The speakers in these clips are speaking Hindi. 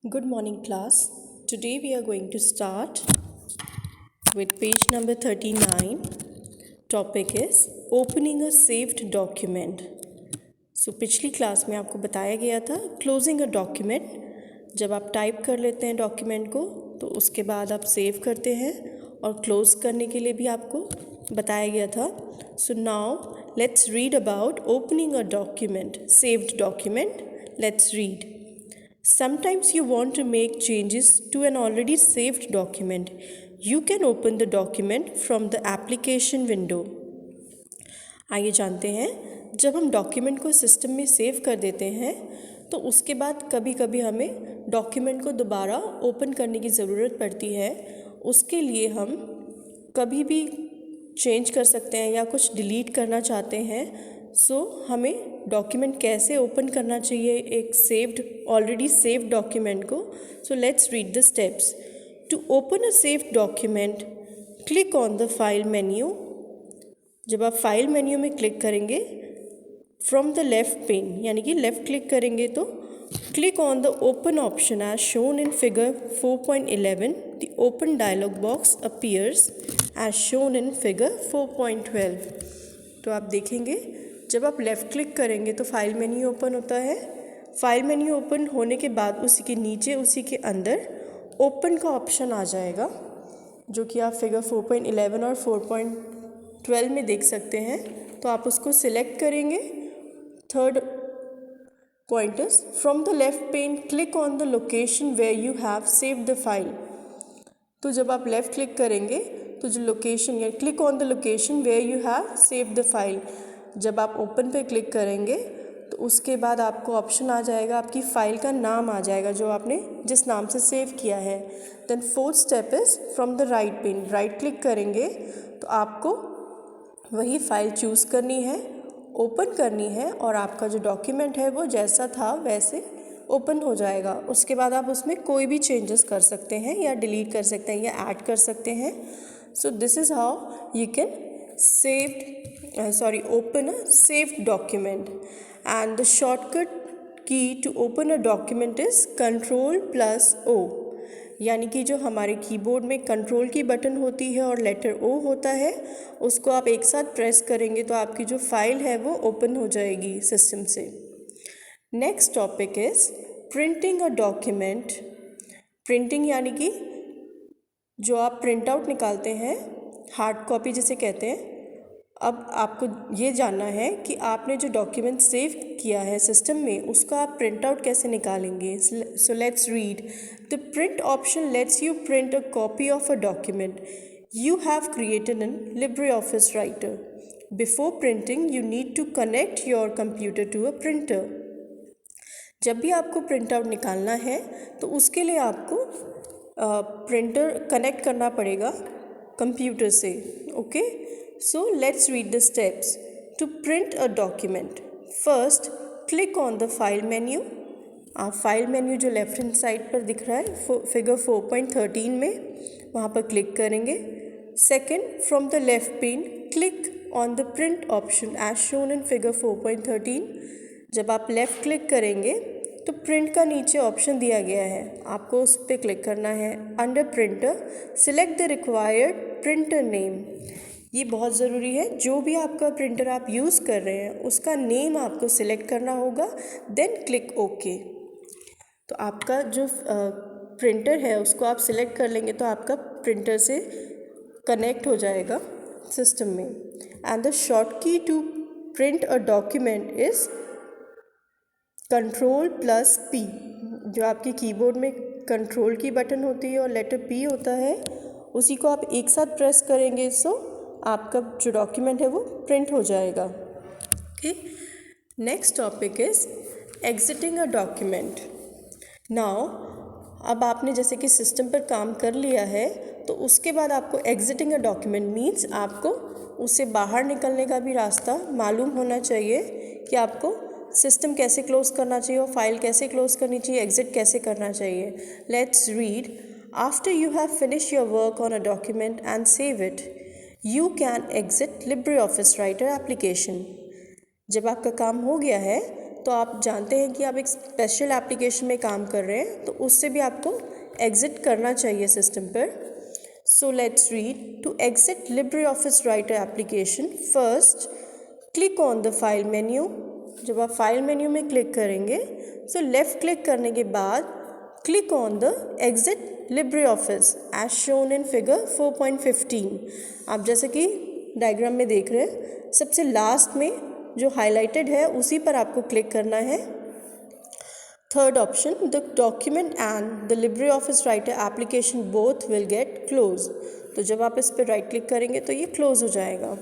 Good morning, class. Today we are going to start with page number 39. Topic is opening a saved document. So पिछली क्लास में आपको बताया गया था क्लोजिंग अ डॉक्यूमेंट। जब आप टाइप कर लेते हैं डॉक्यूमेंट को तो उसके बाद आप सेव करते हैं और क्लोज करने के लिए भी आपको बताया गया था। So now let's read about opening a document, saved document. Let's read. Sometimes you want to make changes to an already saved document. You can open the document from the application window. आइए जानते हैं, जब हम डॉक्यूमेंट को सिस्टम में सेव कर देते हैं तो उसके बाद कभी कभी हमें डॉक्यूमेंट को दोबारा ओपन करने की ज़रूरत पड़ती है. उसके लिए हम कभी भी चेंज कर सकते हैं या कुछ डिलीट करना चाहते हैं. सो हमें डॉक्यूमेंट कैसे ओपन करना चाहिए एक ऑलरेडी सेव्ड डॉक्यूमेंट को. So let's read the steps. To open a saved document, click on the file menu. जब आप फाइल मेन्यू में क्लिक करेंगे फ्रॉम द लेफ्ट पेन, यानी कि लेफ़्ट क्लिक करेंगे तो click on the open option as shown in figure 4.11. The open dialog box appears as shown in figure 4.12. तो आप देखेंगे जब आप लेफ़्ट क्लिक करेंगे तो फाइल मेन्यू ओपन होता है. फाइल मेन्यू ओपन होने के बाद उसी के नीचे, उसी के अंदर ओपन का ऑप्शन आ जाएगा, जो कि आप फिगर 4.11 और 4.12 में देख सकते हैं. तो आप उसको सिलेक्ट करेंगे. Third point is from the left pane click on the location where you have saved the file. तो जब आप लेफ़्ट क्लिक करेंगे तो जो लोकेशन, या click on the location where you have saved the file, जब आप ओपन पे क्लिक करेंगे तो उसके बाद आपको ऑप्शन आ जाएगा, आपकी फ़ाइल का नाम आ जाएगा जो आपने जिस नाम से सेव किया है. Then fourth step is from the right pane, right click करेंगे तो आपको वही फ़ाइल चूज़ करनी है, ओपन करनी है और आपका जो डॉक्यूमेंट है वो जैसा था वैसे ओपन हो जाएगा. उसके बाद आप उसमें कोई भी चेंजेस कर सकते हैं या डिलीट कर सकते हैं या ऐड कर सकते हैं. So this is how you can open a saved document. And the shortcut key to open a document is Ctrl+O. यानी कि जो हमारे कीबोर्ड में कंट्रोल की बटन होती है और लेटर O होता है, उसको आप एक साथ प्रेस करेंगे तो आपकी जो फाइल है वो ओपन हो जाएगी सिस्टम से. Next topic is printing a document. Printing यानी कि जो आप प्रिंट आउट निकालते हैं, हार्ड कॉपी जिसे कहते हैं. अब आपको ये जानना है कि आपने जो डॉक्यूमेंट सेव किया है सिस्टम में उसका आप प्रिंट आउट कैसे निकालेंगे. सो let's read. The print option let's you print a copy of a document you have created in LibreOffice Writer. Before printing, you need to connect your computer to a printer. जब भी आपको प्रिंट आउट निकालना है तो उसके लिए आपको प्रिंटर कनेक्ट करना पड़ेगा कंप्यूटर से. Okay, so let's read the steps. To print a document, first click on the file menu. आप फाइल मेन्यू जो लेफ्ट हैंड साइड पर दिख रहा है फिगर 4.13 में, वहाँ पर क्लिक करेंगे. Second, from the left pane click on the print option as shown in figure 4.13. जब आप लेफ़्ट क्लिक करेंगे तो प्रिंट का नीचे ऑप्शन दिया गया है, आपको उस पर क्लिक करना है. Under printer select the required printer name. ये बहुत ज़रूरी है, जो भी आपका प्रिंटर आप यूज़ कर रहे हैं उसका नेम आपको सिलेक्ट करना होगा. Then click okay. तो आपका जो प्रिंटर है उसको आप सिलेक्ट कर लेंगे तो आपका प्रिंटर से कनेक्ट हो जाएगा सिस्टम में. And the short key to print a document is Ctrl+P. जो आपके कीबोर्ड में कंट्रोल की बटन होती है और लेटर P होता है, उसी को आप एक साथ प्रेस करेंगे सो आपका जो डॉक्यूमेंट है वो प्रिंट हो जाएगा. Okay, next topic is exiting a document. Now अब आपने जैसे कि सिस्टम पर काम कर लिया है तो उसके बाद आपको एग्जिटिंग अ डॉक्यूमेंट मीन्स आपको उससे बाहर निकलने का भी रास्ता मालूम होना चाहिए कि आपको सिस्टम कैसे क्लोज करना चाहिए और फाइल कैसे क्लोज करनी चाहिए, एग्जिट कैसे करना चाहिए. Let's read. After you have finish your work on a document and save it, you can exit LibreOffice Writer application. जब आपका काम हो गया है तो आप जानते हैं कि आप एक स्पेशल एप्लीकेशन में काम कर रहे हैं, तो उससे भी आपको एग्ज़िट करना चाहिए सिस्टम पर। So let's read. To exit LibreOffice Writer application, first click on the file menu. जब आप फाइल मेन्यू में क्लिक करेंगे, so लेफ़्ट क्लिक करने के बाद click on the exit LibreOffice as shown in figure 4.15. आप जैसे कि डायग्राम में देख रहे हैं, सबसे लास्ट में जो हाईलाइटेड है उसी पर आपको क्लिक करना है। Third option, the document and the LibreOffice Writer application both will get closed. तो जब आप इस पर राइट क्लिक करेंगे तो ये क्लोज हो जाएगा।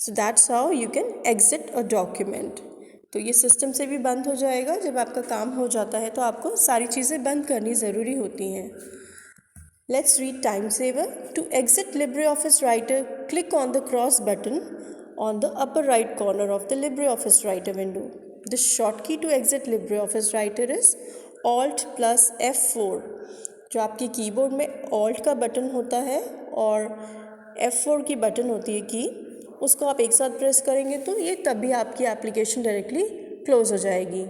So that's how you can exit a document. तो ये सिस्टम से भी बंद हो जाएगा। जब आपका काम हो जाता है तो आपको सारी चीज़ें बंद करनी ज़रूरी होती हैं। Let's read time saver. To exit LibreOffice Writer, click on the cross button on the upper right corner of the LibreOffice Writer window. The shortcut to exit LibreOffice Writer is Alt plus F4. जो आपके कीबोर्ड में Alt का बटन होता है और F4 की बटन होती है की, उसको आप एक साथ प्रेस करेंगे तो ये तभी आपकी एप्लीकेशन डायरेक्टली क्लोज हो जाएगी।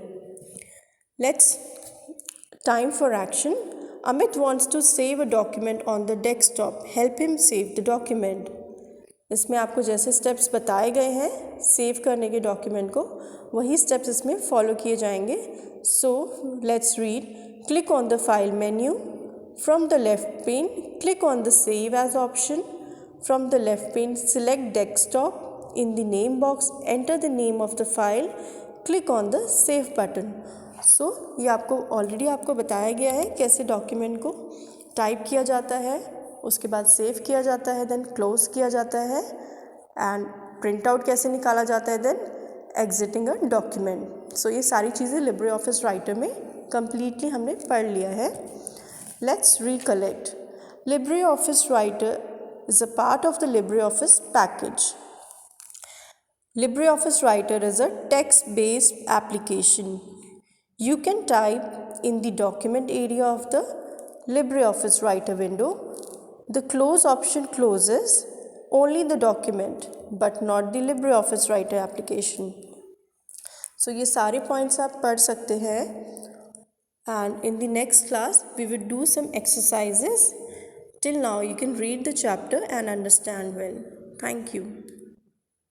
Let's time for action. Amit wants to save a document on the desktop. Help him save the document. इसमें आपको जैसे स्टेप्स बताए गए हैं सेव करने के डॉक्यूमेंट को, वही स्टेप्स इसमें फॉलो किए जाएंगे। So let's read. Click on the file menu from the left pane, click on the save as option from the left pane, select desktop, in the name box enter the name of the file, click on the save button. So ये आपको ऑलरेडी आपको बताया गया है कैसे डॉक्यूमेंट को टाइप किया जाता है, उसके बाद सेव किया जाता है, देन क्लोज किया जाता है, एंड प्रिंट आउट कैसे निकाला जाता है, देन एग्जिटिंग अ डॉक्यूमेंट। सो ये सारी चीज़ें LibreOffice राइटर में कम्प्लीटली हमने पढ़ लिया है। Let's recollect. LibreOffice writer is a part of the LibreOffice package. LibreOffice Writer is a text-based application. You can type in the document area of the LibreOffice Writer window. The close option closes only the document but not the LibreOffice Writer application. So ये सारे points आप पढ़ सकते हैं, and in the next class we will do some exercises. Till now you can read the chapter and understand well. Thank you.